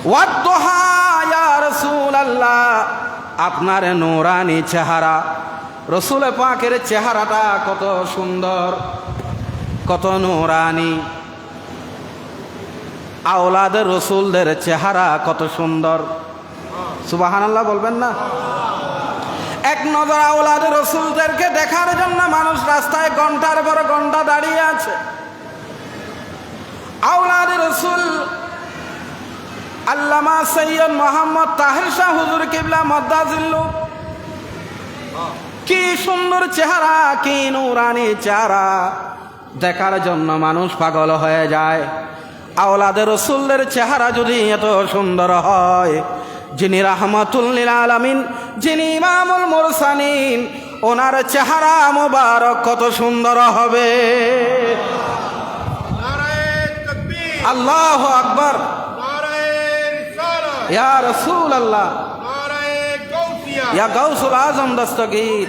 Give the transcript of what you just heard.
ওয়াদ্দুহা ইয়া রাসূলুল্লাহ, আপনার নূরানি চেহারা, রসুল পাকের চেহারাটা কত সুন্দর, কত নূরানি। আওলাদের রসুলদের চেহারা কত সুন্দর, সুবহানাল্লাহ বলবেন না? এক নজর আওলাদের রসুলদেরকে দেখার জন্য মানুষ রাস্তায় ঘন্টার পর ঘন্টা দাঁড়িয়ে আছে। আওলাদের রসুল আল্লামা সৈয়দ মোহাম্মদ তাহের শাহ হুজুর কিবলা মদ্দাজিল্লু, কি সুন্দর চেহারা, কি নূরানি চেহারা, দেখার জন্য মানুষ পাগল হয়ে যায়। আওলাদের রসুলদের চেহারা যদি এত সুন্দর হয়, যিনি রাহমাতুল লিল আলামিন, যিনি ইমামুল মুরসালিন, ওনার চেহারা মুবারক কত সুন্দর হবে। আল্লাহু আকবার, ইয়া রাসূলুল্লাহ, ইয়া গাউসুল আজম দস্তগীর,